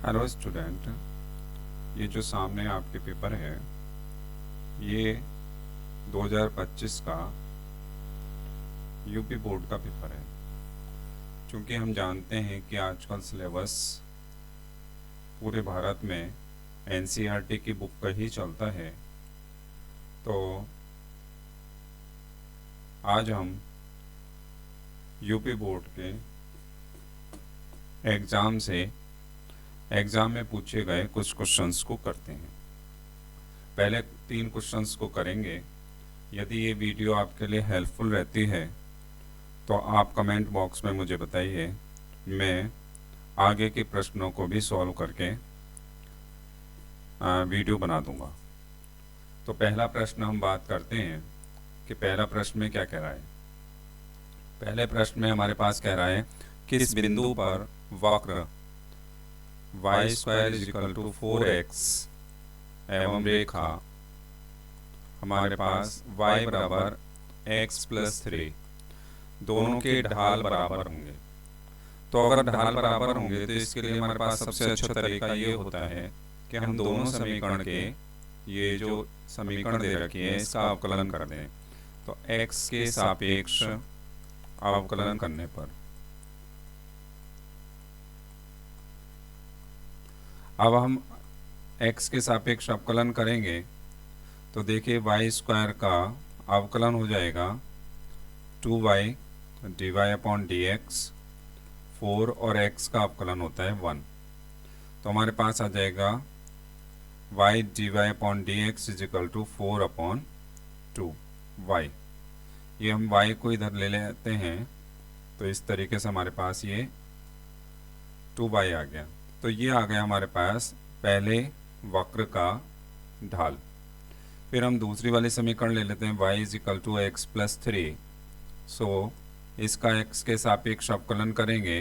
Hello student, ये जो सामने आपके पेपर है ये 2025 का यूपी बोर्ड का पेपर है। क्योंकि हम जानते हैं कि आजकल सिलेबस पूरे भारत में एनसीईआरटी की बुक का ही चलता है, तो आज हम यूपी बोर्ड के एग्ज़ाम में पूछे गए कुछ क्वेश्चंस को करते हैं। पहले 3 क्वेश्चंस को करेंगे। यदि ये वीडियो आपके लिए हेल्पफुल रहती है तो आप कमेंट बॉक्स में मुझे बताइए, मैं आगे के प्रश्नों को भी सॉल्व करके वीडियो बना दूंगा। तो पहला प्रश्न हम बात करते हैं कि पहला प्रश्न में क्या कह रहा है। पहले प्रश्न में हमारे पास कह रहा है किस बिंदु पर वक्र y² = 4x एवं रेखा हमारे पास y = x+3 दोनों के ढाल बराबर होंगे। तो अगर ढाल बराबर होंगे तो इसके लिए हमारे पास सबसे अच्छा तरीका ये होता है कि हम दोनों समीकरण के ये जो समीकरण दे रखी है इसका अवकलन कर दें। तो x के सापेक्ष अवकलन करने पर अब हम x के सापेक्ष अवकलन करेंगे तो देखिए y² का अवकलन हो जाएगा 2y dy/dx, 4 और x का अवकलन होता है 1। तो हमारे पास आ जाएगा y dy/dx = 4/2y। ये हम y को इधर ले लेते हैं तो इस तरीके से हमारे पास ये 2y आ गया। तो ये आ गया हमारे पास पहले वक्र का ढाल। फिर हम दूसरी वाली समीकरण ले लेते हैं y = x+3। सो इसका x के सापेक्ष अवकलन करेंगे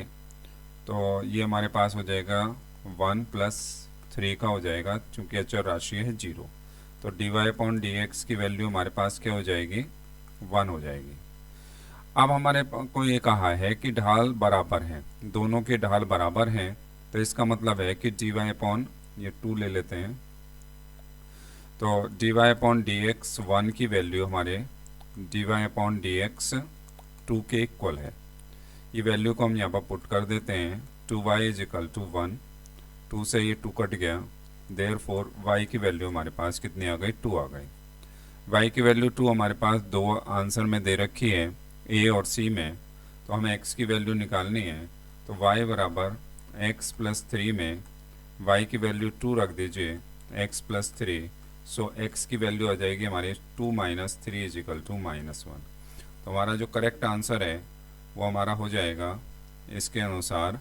तो ये हमारे पास हो जाएगा 1 + 3 का हो जाएगा, चूँकि अचर राशि है 0। तो dy/dx की वैल्यू हमारे पास क्या हो जाएगी, 1 हो जाएगी। अब हमारे को ये कहा है कि ढाल बराबर हैं, दोनों के ढाल बराबर हैं, तो इसका मतलब है कि ये 2 ले लेते हैं तो dy/dx 1 की वैल्यू हमारे dy/dx 2 के इक्वल है। ये वैल्यू को हम यहाँ पर पुट कर देते हैं। 2y = 1, 2 से ये 2 कट गया, देयरफॉर y की वैल्यू हमारे पास कितनी आ गई, 2 आ गई। y की वैल्यू 2 हमारे पास दो आंसर में दे रखी है, a और c में। तो हमें x की वैल्यू निकालनी है तो y = x+3 में y की वैल्यू 2 रख दीजिए, x+3। सो x की वैल्यू आ जाएगी हमारी 2 - 3 = -1। तो हमारा जो करेक्ट आंसर है वो हमारा हो जाएगा, इसके अनुसार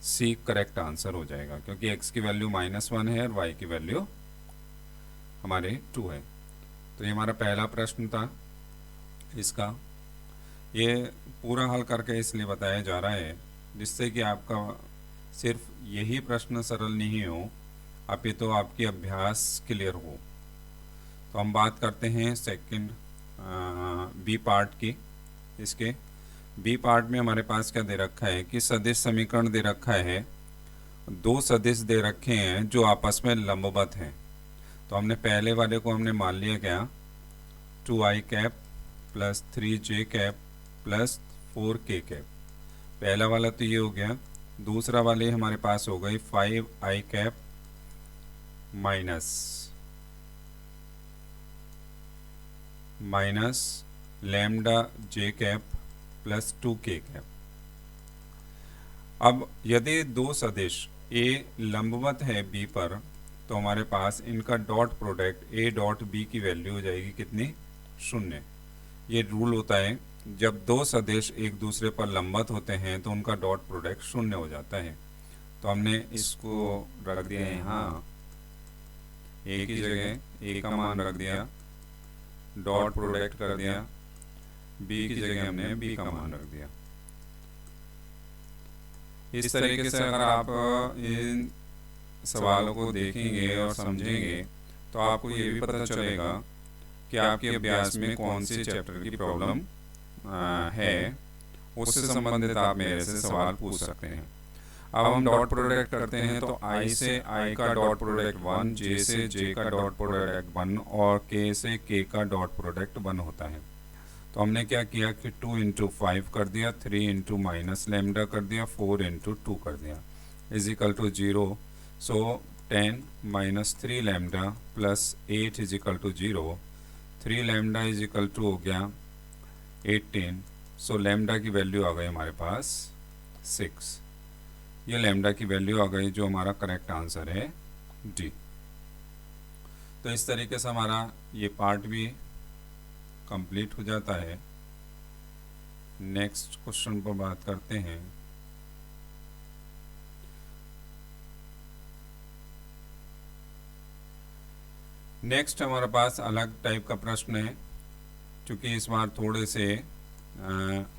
C करेक्ट आंसर हो जाएगा, क्योंकि x की वैल्यू -1 है और y की वैल्यू हमारे 2 है। तो ये हमारा पहला प्रश्न था। इसका ये पूरा हल करके इसलिए बताया जा रहा है जिससे कि आपका सिर्फ यही प्रश्न सरल नहीं हो, अपितु आपकी अभ्यास क्लियर हो। तो हम बात करते हैं सेकंड बी पार्ट की। इसके बी पार्ट में हमारे पास क्या दे रखा है कि सदिश समीकरण दे रखा है, दो सदिश दे रखे हैं जो आपस में लंबवत हैं। तो हमने पहले वाले को हमने मान लिया क्या, 2i + 3j + 4k। पहला वाला तो ये हो गया। दूसरा वाले हमारे पास हो गई 5i माइनस λj + 2k। अब यदि दो सदिश a लंबवत है b पर तो हमारे पास इनका डॉट प्रोडक्ट a.b की वैल्यू हो जाएगी कितनी, 0। ये रूल होता है, जब दो सदिश एक दूसरे पर लंबवत होते हैं तो उनका डॉट प्रोडक्ट 0 हो जाता है। तो हमने इसको रख दिया है यहाँ, a की जगह a का मान रख दिया, डॉट प्रोडक्ट कर दिया, b की जगह हमने b का मान रख दिया। इस तरीके से अगर आप इन सवालों को देखेंगे और समझेंगे तो आपको ये भी पता चलेगा कि आपके अभ्यास में कौन सी चैप्टर की प्रॉब्लम है, उससे संबंधित आप मेरे से सवाल पूछ सकते हैं। अब हम डॉट प्रोडक्ट करते हैं, तो आई से आई का डॉट प्रोडक्ट 1, जे से जे का डॉट प्रोडक्ट 1 और के से के का डॉट प्रोडक्ट 1 होता है। तो हमने क्या किया कि 2 इंटू 5 कर दिया, 3 इंटू माइनस लेमडा कर दिया, 4 इंटू 2 कर दिया, is equal to 0। So 10 minus 3 lambda plus 8 is equal to 0। 3 lambda is equal to हो गया 18। सो लेमडा की वैल्यू आ गई हमारे पास 6। ये लेमडा की वैल्यू आ गई, जो हमारा करेक्ट आंसर है डी। तो इस तरीके से हमारा ये पार्ट भी कंप्लीट हो जाता है। नेक्स्ट क्वेश्चन पर बात करते हैं। नेक्स्ट हमारे पास अलग टाइप का प्रश्न है, क्योंकि इस बार थोड़े से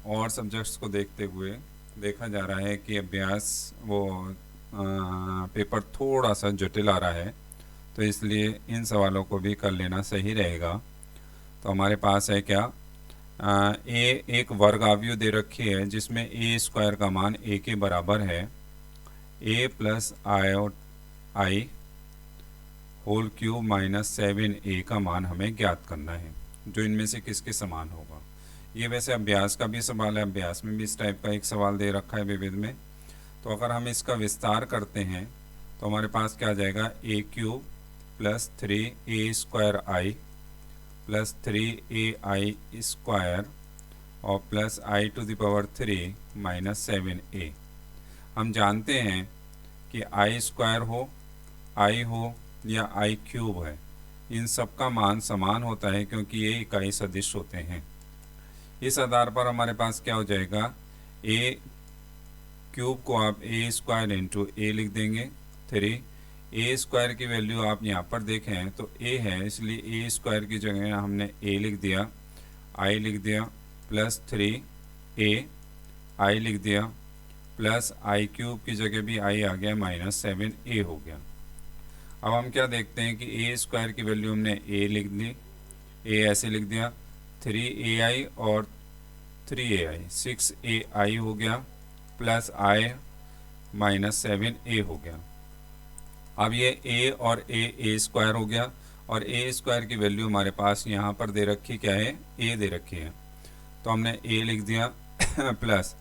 और सब्जेक्ट्स को देखते हुए देखा जा रहा है कि अभ्यास वो पेपर थोड़ा सा जटिल आ रहा है, तो इसलिए इन सवालों को भी कर लेना सही रहेगा। तो हमारे पास है क्या, ए एक वर्ग आव्यूह दे रखी है जिसमें ए स्क्वायर का मान ए के बराबर है। ए प्लस आई होल क्यूब माइनस 7a का मान हमें ज्ञात करना है, जो इनमें से किसके समान होगा। ये वैसे अभ्यास का भी सवाल है, अभ्यास में भी इस टाइप का एक सवाल दे रखा है विविध में। तो अगर हम इसका विस्तार करते हैं तो हमारे पास क्या आ जाएगा, a cube plus 3a square i plus 3ai square और plus i to the power 3 minus 7a। हम जानते हैं कि आई स्क्वायर हो, आई हो या आई क्यूब है, इन सब का मान समान होता है क्योंकि ये इकाई सदिश होते हैं। इस आधार पर हमारे पास क्या हो जाएगा, ए क्यूब को आप ए स्क्वायर इंटू ए लिख देंगे 3। ए स्क्वायर की वैल्यू आप यहाँ पर देखें तो ए है, इसलिए ए स्क्वायर की जगह हमने ए लिख दिया, आई लिख दिया प्लस 3a आई लिख दिया प्लस आई क्यूब की जगह भी आई आ गया माइनस 7a हो गया। अब हम क्या देखते हैं कि ए स्क्वायर की वैल्यू हमने ए लिख दी, ए ऐसे लिख दिया 3ai और 3ai 6ai हो गया प्लस आई माइनस 7a हो गया। अब ये a और a स्क्वायर हो गया और a स्क्वायर की वैल्यू हमारे पास यहाँ पर दे रखी क्या है, a दे रखी है, तो हमने a लिख दिया प्लस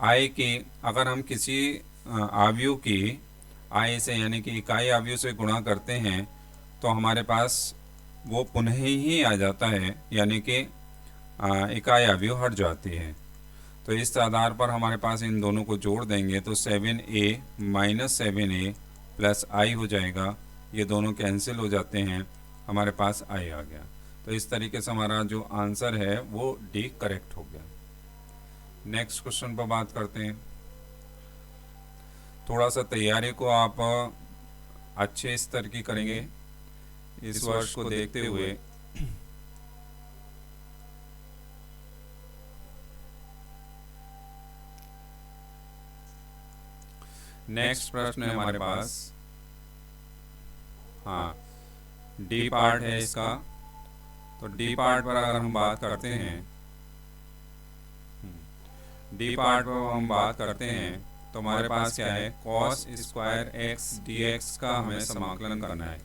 i की, अगर हम किसी आव्यूह की i से यानी कि इकाई आव्यूह से गुणा करते हैं तो हमारे पास वो पुनः ही आ जाता है, यानी कि इकाई आव्यूह हट जाती है। तो इस आधार पर हमारे पास इन दोनों को जोड़ देंगे तो 7a माइनस 7a प्लस आई हो जाएगा, ये दोनों कैंसिल हो जाते हैं, हमारे पास आई आ गया। तो इस तरीके से हमारा जो आंसर है वो डी करेक्ट हो गया। नेक्स्ट क्वेश्चन पर बात करते हैं। थोड़ा सा तैयारी को आप अच्छे स्तर की करेंगे इस वर्ष को देखते हुए। नेक्स्ट प्रश्न है हमारे पास, हाँ डी पार्ट है इसका। तो डी पार्ट पर अगर हम बात करते हैं, डी पार्ट पर हम बात करते हैं तो हमारे पास क्या है, cos square x D x का हमें समाकलन करना है।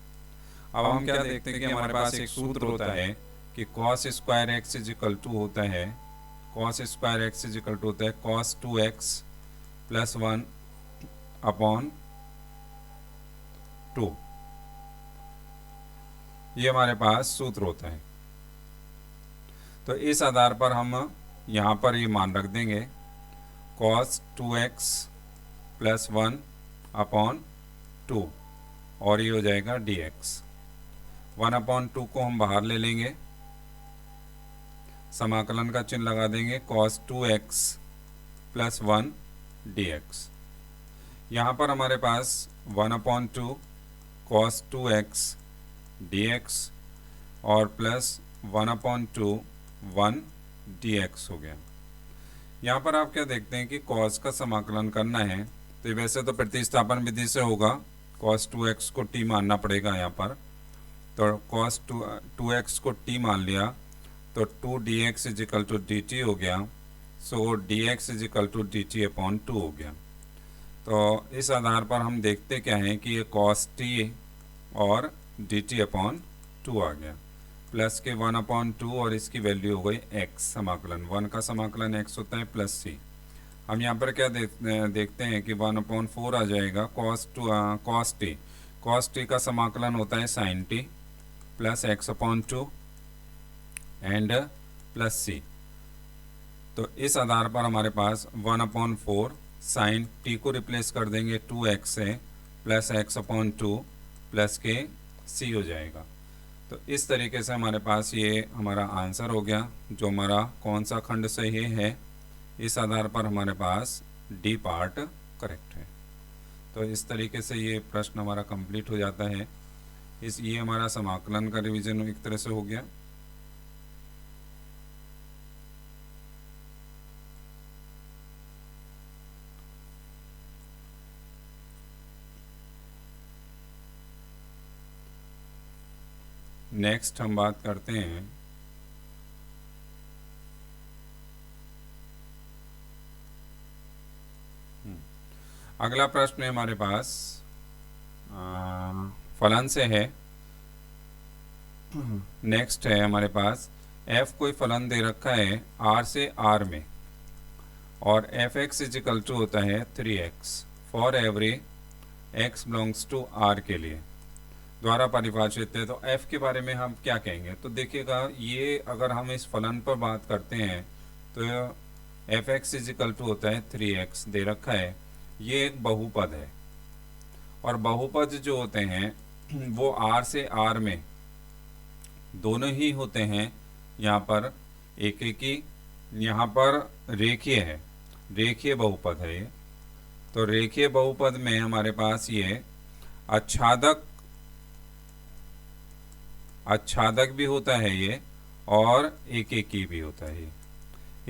अब हम क्या देखते हैं कि हमारे पास एक सूत्र होता है कि cos square x is equal to होता है, cos square x is equal to होता है कॉस 2x प्लस 1 अपॉन 2। ये हमारे पास सूत्र होता है। तो इस आधार पर हम यहाँ पर ये मान रख देंगे cos 2x प्लस 1 अपॉन 2 और ये हो जाएगा dx। 1 अपॉन 2 को हम बाहर ले लेंगे, समाकलन का चिन्ह लगा देंगे cos 2x प्लस 1 dx। यहाँ पर हमारे पास 1 अपॉन 2 cos 2x dx और प्लस 1 अपॉन 2 1 dx हो गया। यहाँ पर आप क्या देखते हैं कि cos का समाकलन करना है तो वैसे तो प्रतिस्थापन विधि से होगा, cos 2x को t मानना पड़ेगा यहाँ पर। तो cos 2x को t मान लिया तो 2 dx is equal to dt हो गया। So dx is equal to dt upon 2 हो गया। तो इस आधार पर हम देखते क्या हैं कि ये cos t और dt अपॉन 2 आ गया, प्लस के 1/2 और इसकी वैल्यू हो गई x, समाकलन 1 का समाकलन x होता है प्लस c। हम यहाँ पर क्या देखते हैं कि 1/4 आ जाएगा cos t का समाकलन होता है sin t plus x/2 and plus c। तो इस आधार पर हमारे पास 1/4 साइन t को रिप्लेस कर देंगे 2x से, प्लस x/2 प्लस के c हो जाएगा। तो इस तरीके से हमारे पास ये हमारा आंसर हो गया, जो हमारा कौन सा खंड सही है। इस आधार पर हमारे पास डी पार्ट करेक्ट है। तो इस तरीके से ये प्रश्न हमारा कंप्लीट हो जाता है। ये हमारा समाकलन का रिवीजन एक तरह से हो गया। नेक्स्ट हम बात करते हैं अगला प्रश्न है हमारे पास फलन से है। नेक्स्ट है हमारे पास f कोई फलन दे रखा है r से r में, और एफ एक्स इजिकल टू होता है 3x for every x belongs to r के लिए द्वारा परिभाषित है। तो f के बारे में हम क्या कहेंगे, तो देखिएगा ये अगर हम इस फलन पर बात करते हैं तो एफ एक्स इजिकल टू होता है 3x दे रखा है। ये एक बहुपद है, और बहुपद जो होते हैं वो r से r में दोनों ही होते हैं। यहाँ पर एक ही, यहाँ पर रेखीय है, रेखीय बहुपद है ये। तो रेखीय बहुपद में हमारे पास ये आच्छादक भी होता है ये, और एक भी होता है ये।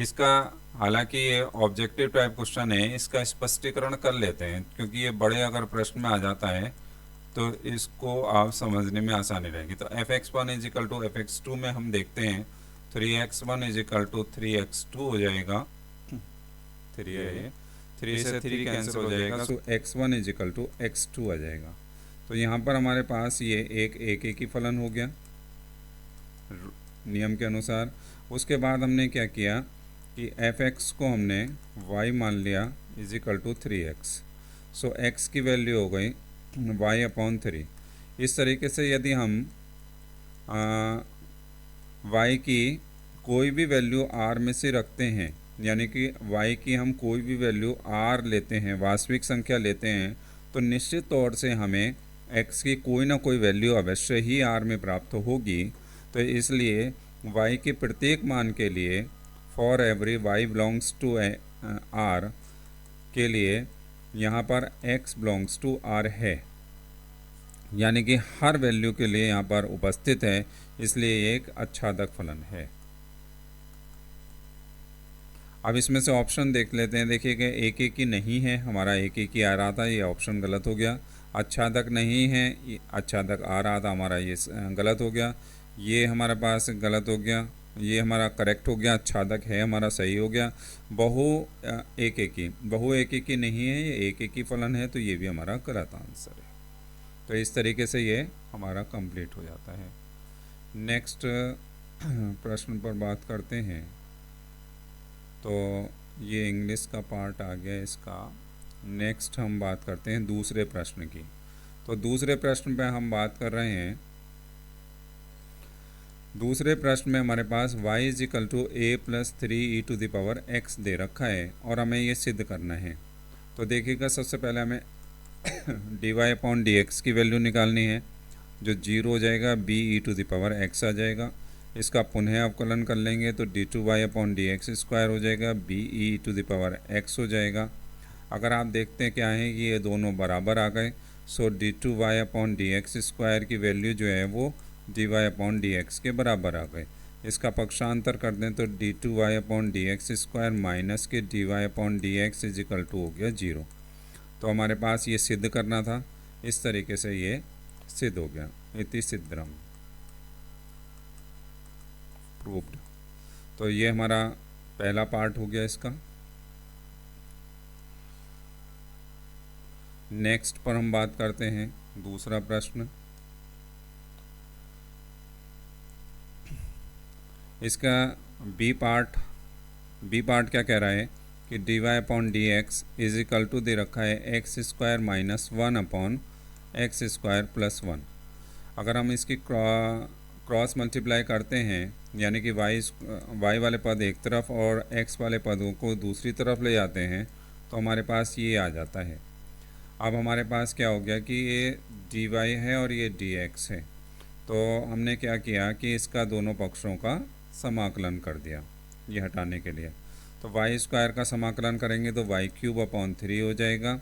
इसका हालांकि ये ऑब्जेक्टिव टाइप क्वेश्चन है, इसका स्पष्टीकरण कर लेते हैं, क्योंकि ये बड़े अगर प्रश्न में आ जाता है तो इसको आप समझने में आसानी रहेगी। तो f(x1) इजिकल टू f(x2) में हम देखते हैं 3x1 इजिकल टू 3x2 हो जाएगा। 3 है, 3 से 3 कैंसिल हो जाएगा, तो x1 इजिकल टू x2 आ जाएगा। तो यहाँ पर हमारे पास ये एक ही फलन हो गया नियम के अनुसार। उसके बाद हमने क्या किया कि f(x) को हमने y मान लिया is equal to 3x। So x की वैल्यू हो गई y/3। इस तरीके से यदि हम y की कोई भी वैल्यू r में से रखते हैं, यानी कि y की हम कोई भी वैल्यू r लेते हैं, वास्तविक संख्या लेते हैं, तो निश्चित तौर से हमें x की कोई ना कोई वैल्यू अवश्य ही r में प्राप्त होगी। तो इसलिए y के प्रत्येक मान के लिए for every y belongs to r के लिए यहाँ पर x बिलोंग्स टू r है, यानी कि हर वैल्यू के लिए यहाँ पर उपस्थित है, इसलिए ये एक आच्छादक फलन है। अब इसमें से ऑप्शन देख लेते हैं। देखिए कि एक ही नहीं है, हमारा एक ही आ रहा था, ये ऑप्शन गलत हो गया। आच्छादक नहीं है, आच्छादक आ रहा था, हमारा ये गलत हो गया। ये हमारे पास गलत हो गया, ये हमारा करेक्ट हो गया। आच्छादक है हमारा सही हो गया। बहु एक ही नहीं है, ये एक ही फलन है, तो ये भी हमारा गलत आंसर है। तो इस तरीके से ये हमारा कंप्लीट हो जाता है। नेक्स्ट प्रश्न पर बात करते हैं। तो ये इंग्लिश का पार्ट आ गया इसका। नेक्स्ट हम बात करते हैं दूसरे प्रश्न की। तो दूसरे प्रश्न पे हम बात कर रहे हैं। दूसरे प्रश्न में हमारे पास y is equal to a plus 3e⁻x दे रखा है, और हमें ये सिद्ध करना है। तो देखिएगा सबसे पहले हमें dy/dx की वैल्यू निकालनी है, जो 0 हो जाएगा, be⁻x आ जाएगा। इसका पुनः अवकलन कर लेंगे तो d2y/dx² हो जाएगा, be⁻x हो जाएगा। अगर आप देखते हैं क्या है कि ये दोनों बराबर आ गए, सो d2y/dx² की वैल्यू जो है वो dy/dx के बराबर आ गए। इसका पक्षांतर कर दें तो d2y/dx² माइनस के dy/dx इजिकल टू हो गया 0। तो हमारे पास ये सिद्ध करना था, इस तरीके से ये सिद्ध हो गया। इति सिद्धम प्रूव्ड। तो ये हमारा पहला पार्ट हो गया इसका। नेक्स्ट पर हम बात करते हैं दूसरा प्रश्न। इसका बी पार्ट क्या कह रहा है कि dy upon D x is equal to दे रखा है X square minus 1 upon X square plus 1। अगर हम इसकी क्रॉस मल्टीप्लाई करते हैं, यानी कि y वाले पद एक तरफ और x वाले पदों को दूसरी तरफ ले जाते हैं, तो हमारे पास ये आ जाता है। अब हमारे पास क्या हो गया कि ये dy है और ये dx है, तो हमने क्या किया कि इसका दोनों पक्षों का समाकलन कर दिया ये हटाने के लिए। तो वाई स्क्वायर का समाकलन करेंगे तो वाई क्यूब अपॉन 3 हो जाएगा,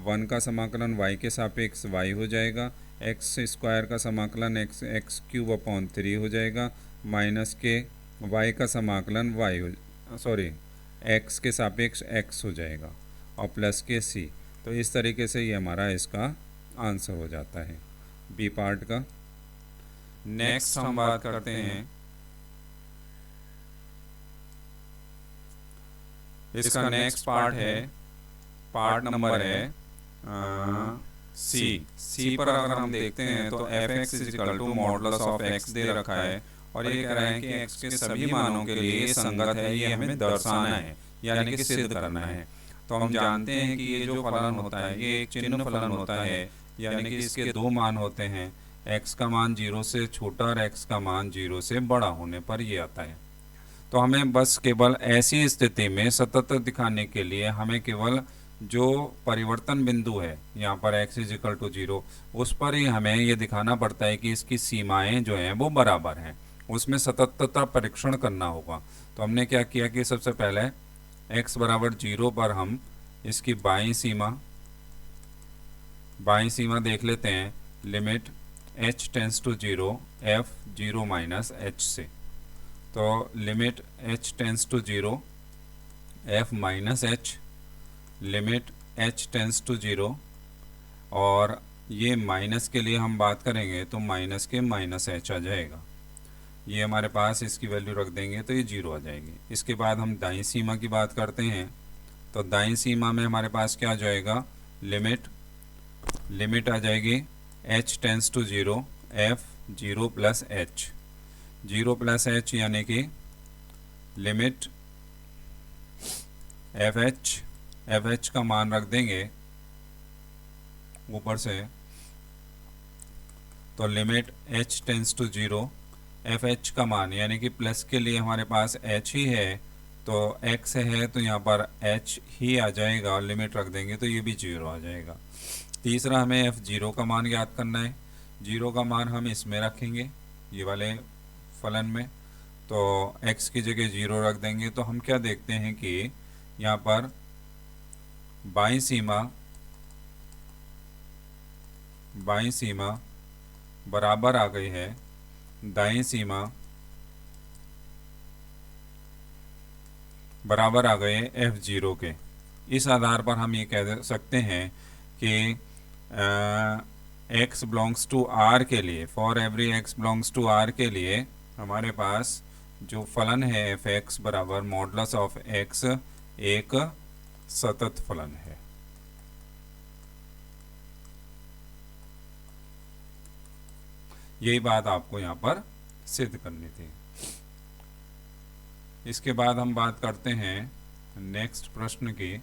1 का समाकलन वाई के सापेक्ष वाई हो जाएगा, एक्स स्क्वायर का समाकलन एक्स क्यूब अपॉन 3 हो जाएगा, माइनस के वाई का समाकलन एक्स के सापेक्ष एक्स हो जाएगा और प्लस के सी। तो इस तरीके से ये हमारा इसका आंसर हो जाता है बी पार्ट का। नेक्स्ट हम बात करते हैं इसका नेक्स्ट पार्ट है, पार्ट नंबर है सी पर अगर हम देखते हैं तो F X is equal to modulus of X दे रखा है और ये कह रहा है कि एक्स के सभी मानों के लिए संगत है, ये हमें दर्शाना है यानी कि सिद्ध करना है। तो हम जानते हैं कि ये जो फलन होता है ये एक चिन्ह फलन होता है, यानी कि इसके दो मान होते हैं, x का मान 0 से छोटा और x का मान 0 से बड़ा होने पर ये आता है। तो हमें बस केवल ऐसी स्थिति में सतत दिखाने के लिए हमें केवल जो परिवर्तन बिंदु है यहाँ पर x इज इक्वल टू 0, उस पर ही हमें ये दिखाना पड़ता है कि इसकी सीमाएं जो हैं वो बराबर हैं, उसमें सततता परीक्षण करना होगा। तो हमने क्या किया कि सबसे पहले x बराबर 0 पर हम इसकी बाईं सीमा देख लेते हैं, limit h tends to 0 f 0 minus h से। तो limit h tends to 0 f minus h, limit h tends to 0, और ये माइनस के लिए हम बात करेंगे तो माइनस के माइनस h आ जाएगा। ये हमारे पास इसकी वैल्यू रख देंगे तो ये 0 आ जाएगी। इसके बाद हम दाईं सीमा की बात करते हैं, तो दाईं सीमा में हमारे पास क्या आ जाएगा, लिमिट आ जाएगी h tends to 0 f 0 plus h, 0 plus h यानी कि लिमिट fh का मान रख देंगे ऊपर से, तो limit h tends to 0 fh का मान यानी कि प्लस के लिए हमारे पास h ही है, तो x है तो यहाँ पर h ही आ जाएगा और लिमिट रख देंगे तो ये भी 0 आ जाएगा। तीसरा हमें f0 का मान याद करना है, 0 का मान हम इसमें रखेंगे ये वाले फलन में, तो x की जगह 0 रख देंगे। तो हम क्या देखते हैं कि यहाँ पर बाईं सीमा बराबर आ गई है दाईं सीमा बराबर आ गए f0 के। इस आधार पर हम ये कह सकते हैं कि x बिलोंग्स टू r के लिए, for every x belongs to r के लिए हमारे पास जो फलन है f(x) बराबर मॉडुलस ऑफ x एक सतत फलन है। यही बात आपको यहाँ पर सिद्ध करनी थी। इसके बाद हम बात करते हैं नेक्स्ट प्रश्न की।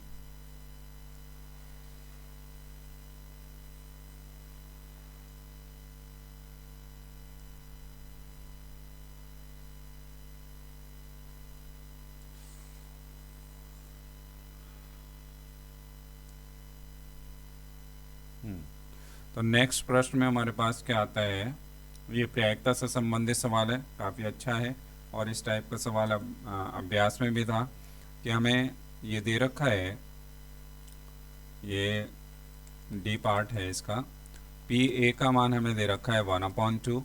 तो नेक्स्ट प्रश्न में हमारे पास क्या आता है, ये प्रायिकता से संबंधित सवाल है, काफ़ी अच्छा है और इस टाइप का सवाल अभ्यास में भी था कि हमें ये दे रखा है, ये डी पार्ट है इसका, पी ए का मान हमें दे रखा है 1/2,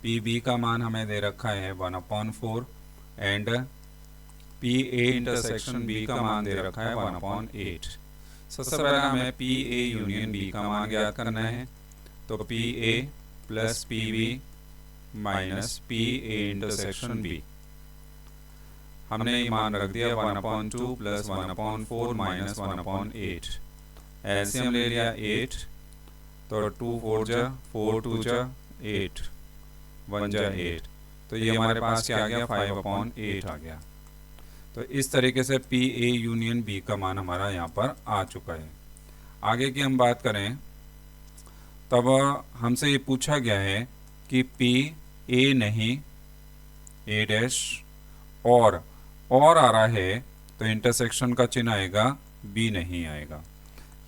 पी बी का मान हमें दे रखा है 1/4 and P A intersection B का मान दे रखा है 1/8। सबसे पहले हमें पी ए यूनियन बी का मान ज्ञात करना है, तो P A plus P B minus P A intersection B. हमने ये मान रख दिया 1/2 प्लस 1/4 माइनस 1/8। एलसीएम ले लिया 8, तो 2 4 जा 4 2 जा 8, 1 जा 8, तो ये हमारे पास क्या आ गया 5/8 आ गया। तो इस तरीके से पी ए यूनियन बी का मान हमारा यहाँ पर आ चुका है। आगे की हम बात करें तब हमसे ये पूछा गया है कि पी ए नहीं ए डैश और आ रहा है, तो इंटरसेक्शन का चिन्ह आएगा बी नहीं आएगा।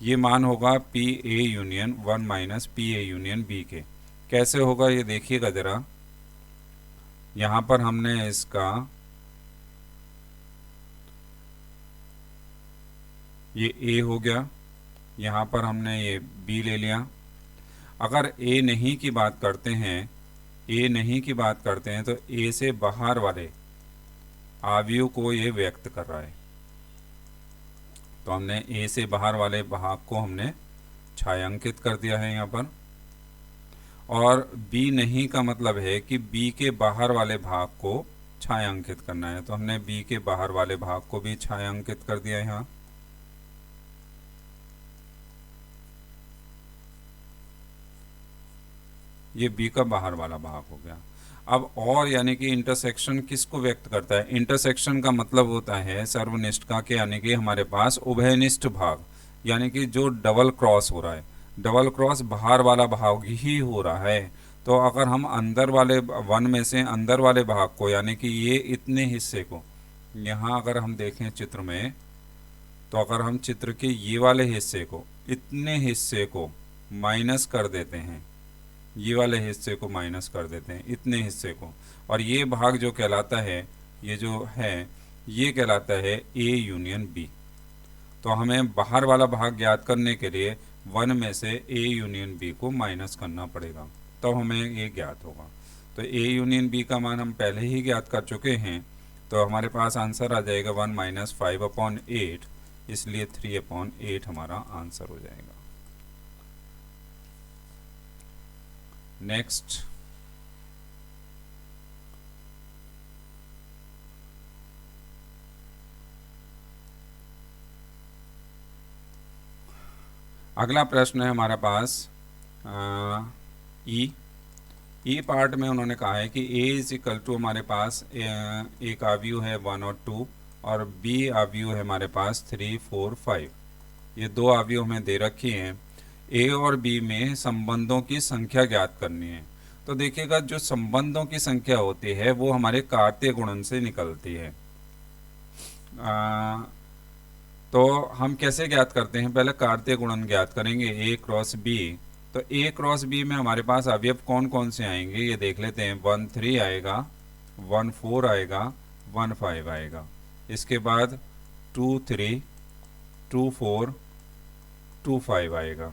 ये मान होगा P A union 1 minus P A union B के। कैसे होगा ये देखिएगा ज़रा। यहाँ पर हमने इसका ये ए हो गया, यहाँ पर हमने ये बी ले लिया। अगर ए नहीं की बात करते हैं, ए नहीं की बात करते हैं, तो ए से बाहर वाले अवयव को ये व्यक्त कर रहा है। तो हमने ए से बाहर वाले भाग को हमने छायांकित कर दिया है यहाँ पर। और बी नहीं का मतलब है कि बी के बाहर वाले भाग को छायांकित करना है, तो हमने बी के बाहर वाले भाग को भी छायांकित कर दिया है यहाँ। ये बी का बाहर वाला भाग हो गया। अब और यानी कि इंटरसेक्शन किसको व्यक्त करता है? इंटरसेक्शन का मतलब होता है सर्वनिष्ठ का, कि यानी कि हमारे पास उभयनिष्ठ भाग, यानी कि जो डबल क्रॉस हो रहा है, डबल क्रॉस बाहर वाला भाग ही हो रहा है। तो अगर हम अंदर वाले वन में से अंदर वाले भाग को, यानी कि ये इतने हिस्से को, यहाँ अगर हम देखें चित्र में, तो अगर हम चित्र के ये वाले हिस्से को, इतने हिस्से को माइनस कर देते हैं, ये वाले हिस्से को माइनस कर देते हैं, इतने हिस्से को, और ये भाग जो कहलाता है, ये जो है ये कहलाता है ए यूनियन बी। तो हमें बाहर वाला भाग ज्ञात करने के लिए वन में से ए यूनियन बी को माइनस करना पड़ेगा, तब हमें ये ज्ञात होगा। तो ए यूनियन बी का मान हम पहले ही ज्ञात कर चुके हैं, तो हमारे पास आंसर आ जाएगा 1 माइनस 5/8, इसलिए 3/8 हमारा आंसर हो जाएगा। नेक्स्ट, अगला प्रश्न है हमारे पास ई पार्ट में उन्होंने कहा है कि ए इज इक्वल टू हमारे पास एक अवयव है 1 और 2, और बी अवयव है हमारे पास 3 4 5। ये दो अवयव हमें दे रखी हैं। ए और बी में संबंधों की संख्या ज्ञात करनी है। तो देखिएगा, जो संबंधों की संख्या होती है वो हमारे कार्तीय गुणन से निकलती है। तो हम कैसे ज्ञात करते हैं? पहले कार्तीय गुणन ज्ञात करेंगे, ए क्रॉस बी। तो ए क्रॉस बी में हमारे पास अवयव कौन कौन से आएंगे ये देख लेते हैं। 1 3 आएगा, 1 4 आएगा, 1 5 आएगा। इसके बाद 2 3, 2 4, 2 5 आएगा।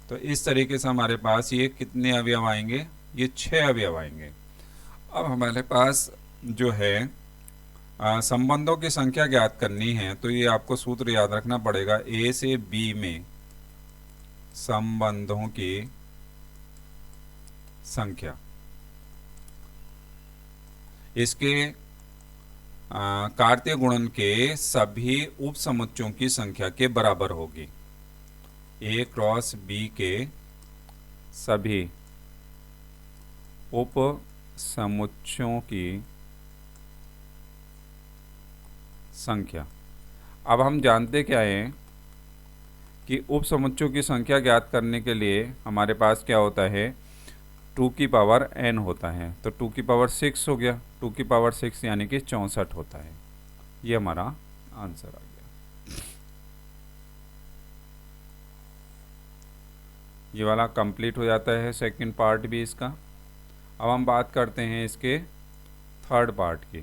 तो इस तरीके से हमारे पास ये कितने अवयव आएंगे? ये 6 अवयव आएंगे। अब हमारे पास जो है संबंधों की संख्या ज्ञात करनी है, तो ये आपको सूत्र याद रखना पड़ेगा। ए से बी में संबंधों की संख्या, इसके कार्तीय गुणन के सभी उपसमुच्चयों की संख्या के बराबर होगी। ए क्रॉस बी के सभी उपसमुच्चयों की संख्या। अब हम जानते क्या हैं कि उपसमुच्चयों की संख्या ज्ञात करने के लिए हमारे पास क्या होता है? 2 की पावर n होता है। तो 2 की पावर 6 हो गया, 2 की पावर 6 यानी कि 64 होता है। ये हमारा आंसर आ गया। ये वाला कंप्लीट हो जाता है सेकंड पार्ट भी इसका। अब हम बात करते हैं इसके थर्ड पार्ट की।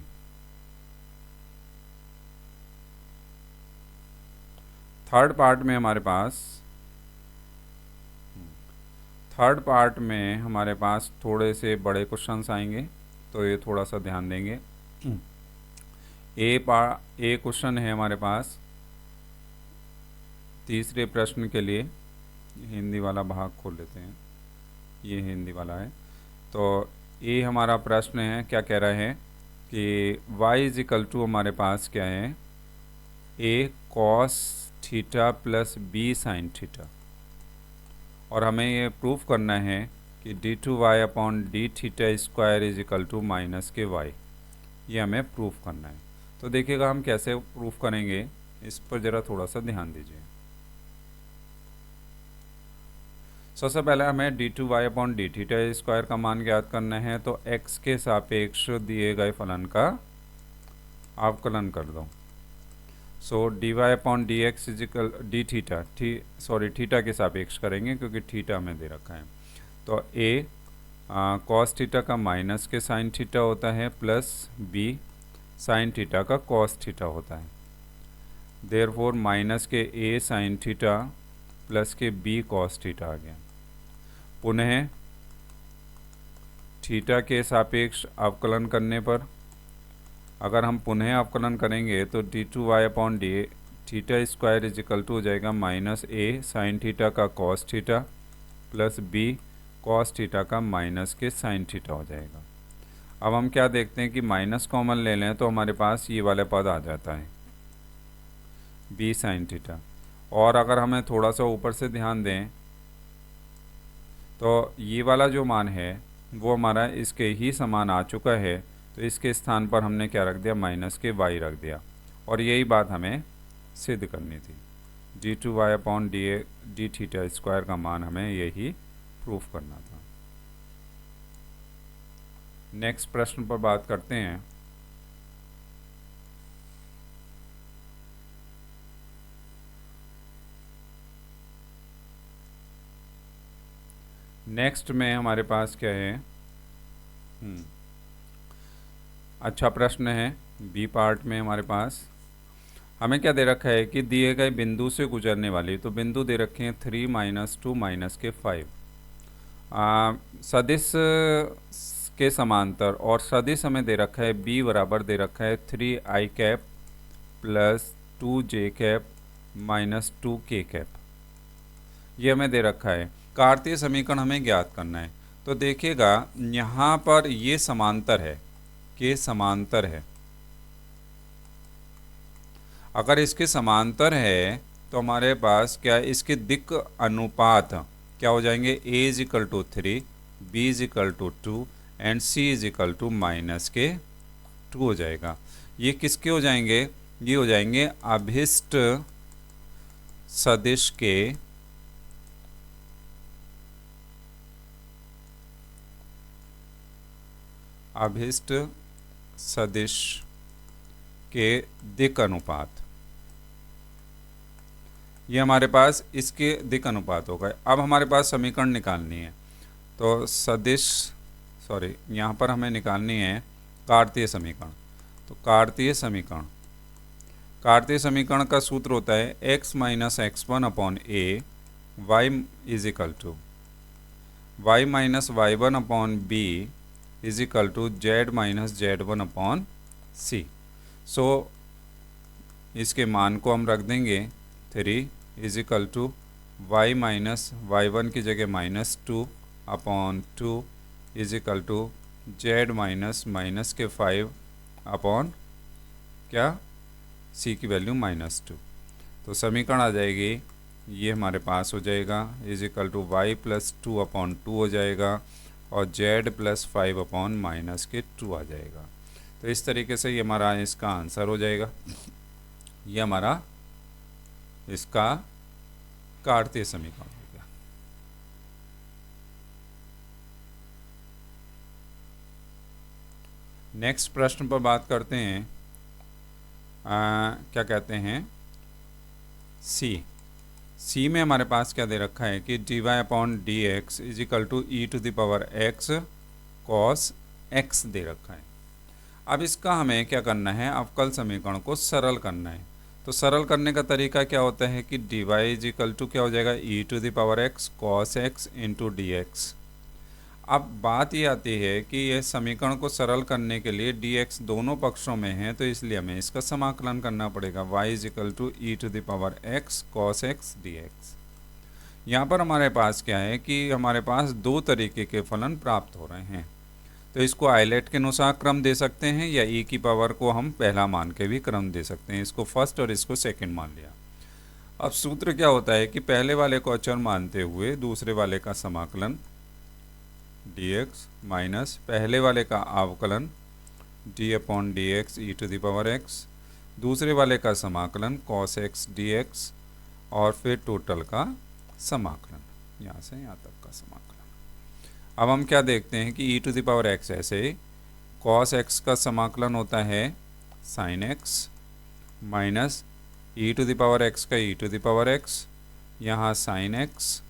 थर्ड पार्ट में हमारे पास थोड़े से बड़े क्वेश्चंस आएंगे, तो ये थोड़ा सा ध्यान देंगे। ए क्वेश्चन है हमारे पास तीसरे प्रश्न के लिए। हिंदी वाला भाग खोल लेते हैं, ये हिंदी वाला है। तो ए हमारा प्रश्न है, क्या कह रहा है कि y इज इक्वल टू हमारे पास क्या है? A cos theta plus B sine theta, और हमें ये प्रूफ करना है कि d2y upon D theta square is equal to minus के y, ये हमें प्रूफ करना है। तो देखिएगा हम कैसे प्रूफ करेंगे, इस पर ज़रा थोड़ा सा ध्यान दीजिए। सबसे पहले हमें d2y upon D theta square का मान ज्ञात करना है, तो x के सापेक्ष दिए गए फलन का अवकलन कर दो। So dy upon D x is equal d theta theta के सापेक्ष करेंगे क्योंकि थीटा हमें दे रखा है। तो a कॉस थीटा का माइनस के साइन थीटा होता है प्लस b साइन थीटा का कॉस थीटा होता है। देयरफॉर माइनस के a साइन थीटा प्लस के b कॉस थीटा आ गया। पुनः थीटा के सापेक्ष अवकलन करने पर अगर हम पुनः अवकलन करेंगे तो d2y upon D theta square is equal to हो जाएगा माइनस a साइन थीटा का cos theta plus b cos theta का माइनस के साइन थीटा हो जाएगा। अब हम क्या देखते हैं कि माइनस कॉमन ले लें तो हमारे पास ये वाला पद आ जाता है b साइन थीटा, और अगर हमें थोड़ा सा ऊपर से ध्यान दें तो ये वाला जो मान है वो हमारा इसके ही समान आ चुका है, तो इसके स्थान पर हमने क्या रख दिया, माइनस के y रख दिया, और यही बात हमें सिद्ध करनी थी। d2y upon D theta square का मान हमें यही प्रूफ करना था। नेक्स्ट प्रश्न पर बात करते हैं। नेक्स्ट में हमारे पास क्या है, अच्छा प्रश्न है। बी पार्ट में हमारे पास हमें क्या दे रखा है कि दिए गए बिंदु से गुजरने वाली, तो बिंदु दे रखे हैं 3 माइनस 2 माइनस के 5 सदिश के समांतर, और सदिश हमें दे रखा है b बराबर दे रखा है 3i cap plus 2j cap minus 2k cap, ये हमें दे रखा है। कार्तीय समीकरण हमें ज्ञात करना है। तो देखिएगा यहाँ पर ये समांतर है, के समांतर है। अगर इसके समांतर है तो हमारे पास क्या है, इसके दिक् अनुपात क्या हो जाएंगे, a is equal to 3, b is equal to 2 and c is equal to minus के 2 हो जाएगा। ये किसके हो जाएंगे, ये हो जाएंगे अभिष्ट सदिश के अभिष्ट सदिश के दिक् अनुपात, ये हमारे पास इसके दिक् अनुपात हो गए। अब हमारे पास समीकरण निकालनी है, तो सदिश यहाँ पर हमें निकालनी है कार्तीय समीकरण। तो कार्तीय समीकरण का सूत्र होता है x minus x1 upon a y is equal to y minus y1 upon b is equal to z minus z1 upon c। So इसके मान को हम रख देंगे 3 is equal to y minus y1 की जगह minus 2 upon 2 is equal to z minus के 5 upon क्या, c की वैल्यू माइनस 2। तो समीकरण आ जाएगी, ये हमारे पास हो जाएगा is equal to y plus 2 upon 2 हो जाएगा, और z प्लस 5 अपॉन माइनस के 2 आ जाएगा। तो इस तरीके से ये हमारा इसका आंसर हो जाएगा। ये हमारा इसका कार्तीय समीकरण हो गया। नेक्स्ट प्रश्न पर बात करते हैं, क्या कहते हैं, सी में हमारे पास क्या दे रखा है कि dy upon D x is equal to e to the power x cos x दे रखा है। अब इसका हमें क्या करना है, अवकल समीकरण को सरल करना है। तो सरल करने का तरीका क्या होता है कि dy इज इक्वल टू क्या हो जाएगा, E to the power x cos x into D X. अब बात ये आती है कि यह समीकरण को सरल करने के लिए dx दोनों पक्षों में है, तो इसलिए हमें इसका समाकलन करना पड़ेगा। y is equal to e to the power x cos x dx। यहाँ पर हमारे पास क्या है कि हमारे पास दो तरीके के फलन प्राप्त हो रहे हैं, तो इसको आइलेट के अनुसार क्रम दे सकते हैं, या e की पावर को हम पहला मान के भी क्रम दे सकते हैं। इसको फर्स्ट और इसको सेकंड मान लिया। अब सूत्र क्या होता है कि पहले वाले को अचर मानते हुए दूसरे वाले का समाकलन dx माइनस पहले वाले का अवकलन d upon D x e to the power x, दूसरे वाले का समाकलन cos x dx और फिर टोटल का समाकलन, यहाँ से यहाँ तक का समाकलन। अब हम क्या देखते हैं कि e to the power x ऐसे cos x का समाकलन होता है sin x minus e to the power x का e to the power x, यहाँ sin x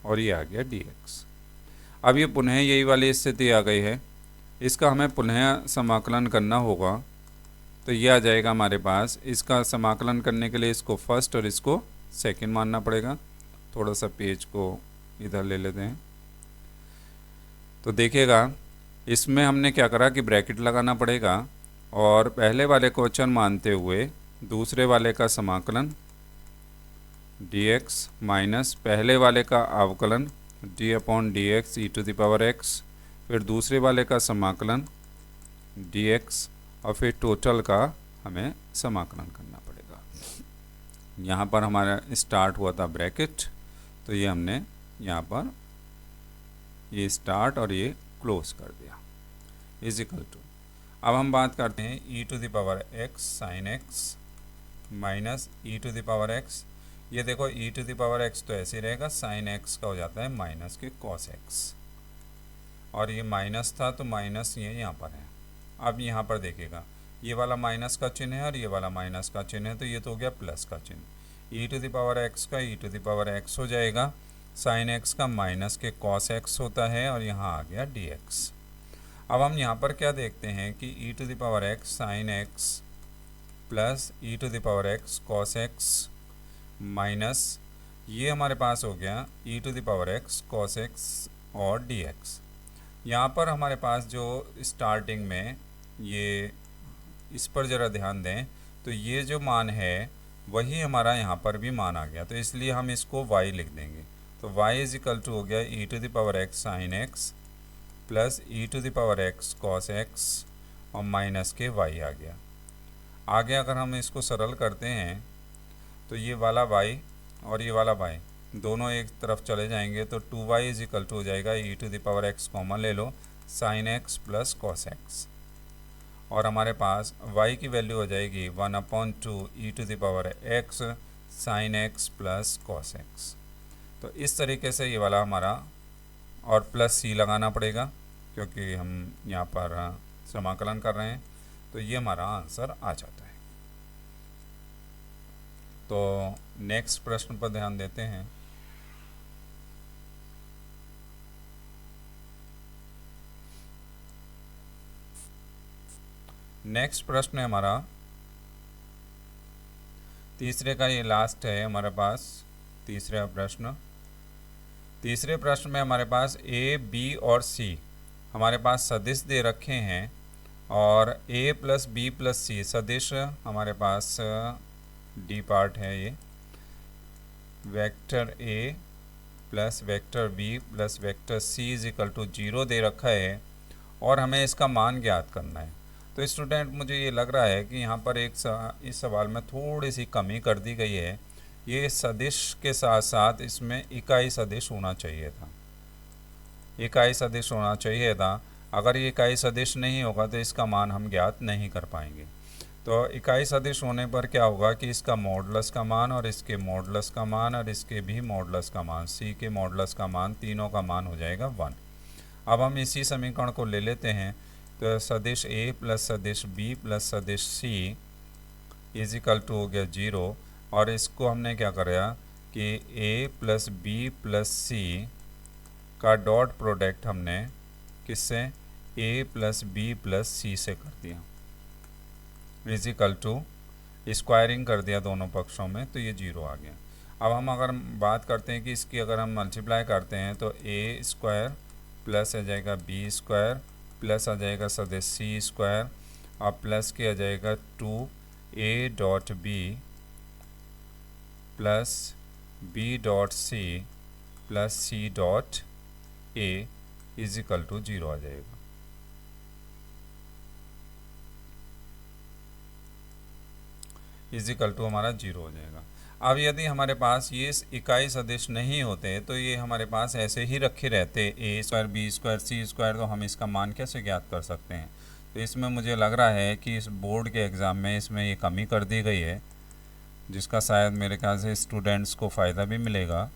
और ये आ गया dx। अब ये पुनः यही वाली स्थिति आ गई है, इसका हमें पुनः समाकलन करना होगा। तो ये आ जाएगा हमारे पास, इसका समाकलन करने के लिए इसको फर्स्ट और इसको सेकंड मानना पड़ेगा। थोड़ा सा पेज को इधर ले लेते हैं। तो देखिएगा इसमें हमने क्या करा कि ब्रैकेट लगाना पड़ेगा और पहले वाले को अचर मानते हुए दूसरे वाले का समाकलन dx माइनस पहले वाले का अवकलन d upon D x e to the power x, फिर दूसरे वाले का समाकलन dx और फिर टोटल का हमें समाकलन करना पड़ेगा। यहाँ पर हमारा स्टार्ट हुआ था ब्रैकेट, तो ये हमने यहाँ पर ये स्टार्ट और ये क्लोज कर दिया इज इक्वल टू। अब हम बात करते हैं e to the power x sine x minus e to the power x। ये देखो e to the power x तो ऐसे ही रहेगा, साइन x का हो जाता है माइनस के cos x, और ये माइनस था तो माइनस ये यहाँ पर है। अब यहाँ पर देखिएगा ये वाला माइनस का चिन्ह है और ये वाला माइनस का चिन्ह है, तो ये तो हो गया प्लस का चिन्ह। e to the power x का e to the power x हो जाएगा, साइन x का माइनस के cos x होता है और यहाँ आ गया dx। अब हम यहाँ पर क्या देखते हैं कि e to the power x sine x plus e to the power x cos x minus ये हमारे पास हो गया e to the power x cos x और dx। यहाँ पर हमारे पास जो स्टार्टिंग में ये, इस पर ज़रा ध्यान दें, तो ये जो मान है वही हमारा यहाँ पर भी मान आ गया, तो इसलिए हम इसको y लिख देंगे। तो y इज इक्वल टू हो गया e to the power x sine x plus e to the power x cos x और माइनस के y आ गया। आगे अगर हम इसको सरल करते हैं तो ये वाला y और ये वाला y दोनों एक तरफ चले जाएंगे, तो 2y इज इक्वल टू हो जाएगा e to the power x common ले लो sine x plus cos x, और हमारे पास y की वैल्यू हो जाएगी 1/2 e to the power x sine x plus cos x। तो इस तरीके से ये वाला हमारा, और प्लस c लगाना पड़ेगा क्योंकि हम यहाँ पर समाकलन कर रहे हैं, तो ये हमारा आंसर आ जाता है। तो नेक्स्ट प्रश्न पर ध्यान देते हैं। नेक्स्ट प्रश्न है हमारा तीसरे का, ये लास्ट है हमारे पास तीसरा प्रश्न। तीसरे प्रश्न में हमारे पास a, b और c हमारे पास सदिश दे रखे हैं, और a plus b plus c सदिश हमारे पास डी पार्ट है। ये vector a plus vector b plus vector c is equal to 0 दे रखा है और हमें इसका मान ज्ञात करना है। तो स्टूडेंट मुझे ये लग रहा है कि यहाँ पर इस सवाल में थोड़ी सी कमी कर दी गई है। ये सदिश के साथ साथ इसमें इकाई सदिश होना चाहिए था, इकाई सदिश होना चाहिए था। अगर ये इकाई सदिश नहीं होगा तो इसका मान हम ज्ञात नहीं कर पाएंगे। तो इकाई सदिश होने पर क्या होगा कि इसका मॉडुलस का मान और इसके मॉडुलस का मान और इसके भी मॉडुलस का मान, c के मॉडुलस का मान, तीनों का मान हो जाएगा 1। अब हम इसी समीकरण को ले लेते हैं। तो सदिश a प्लस सदिश b प्लस सदिश c इज इक्वल टू हो गया 0, और इसको हमने क्या करा कि a plus b plus c का डॉट प्रोडक्ट हमने किससे, a plus b plus c से कर दिया, इज इक्वल टू स्क्वायरिंग कर दिया दोनों पक्षों में, तो ये 0 आ गया। अब हम अगर बात करते हैं कि इसकी अगर हम मल्टीप्लाई करते हैं तो a स्क्वायर प्लस आ जाएगा b स्क्वायर प्लस आ जाएगा सदिश c स्क्वायर और प्लस के आ जाएगा 2a dot b plus b dot c plus c dot a is equal to 0 आ जाएगा। इज इक्वल टू हमारा 0 हो जाएगा। अब यदि हमारे पास ये इकाई सदिश नहीं होते तो ये हमारे पास ऐसे ही रखे रहते, ए स्क्वायर बी स्क्वायर सी स्क्वायर, तो हम इसका मान कैसे ज्ञात कर सकते हैं। तो इसमें मुझे लग रहा है कि इस बोर्ड के एग्ज़ाम में इसमें ये कमी कर दी गई है, जिसका शायद मेरे ख्याल से स्टूडेंट्स को फ़ायदा भी मिलेगा।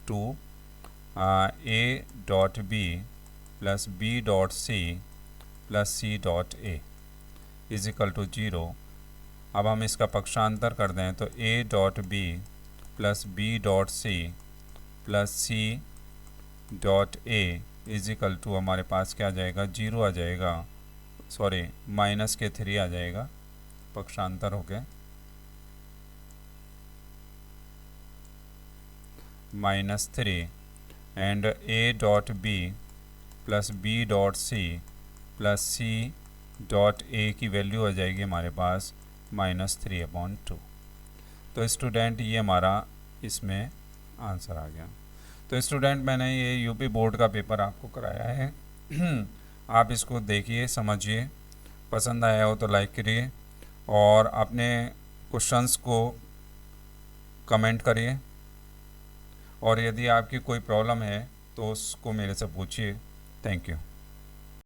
Two a dot b plus b dot c plus c dot a is equal to 0। अब हम इसका पक्षांतर कर दें तो a dot b plus b dot c plus c dot a is equal to हमारे पास क्या आ जाएगा, 0 आ जाएगा, सॉरी -3 आ जाएगा पक्षांतर हो गए, -3 and a dot b plus b dot c plus c dot a की वैल्यू आ जाएगी हमारे पास -3/2। तो स्टूडेंट ये हमारा इसमें आंसर आ गया। तो स्टूडेंट मैंने ये यूपी बोर्ड का पेपर आपको कराया है आप इसको देखिए, समझिए, पसंद आया हो तो लाइक करिए और अपने क्वेश्चंस को कमेंट करिए, और यदि आपकी कोई प्रॉब्लम है तो उसको मेरे से पूछिए। Thank you.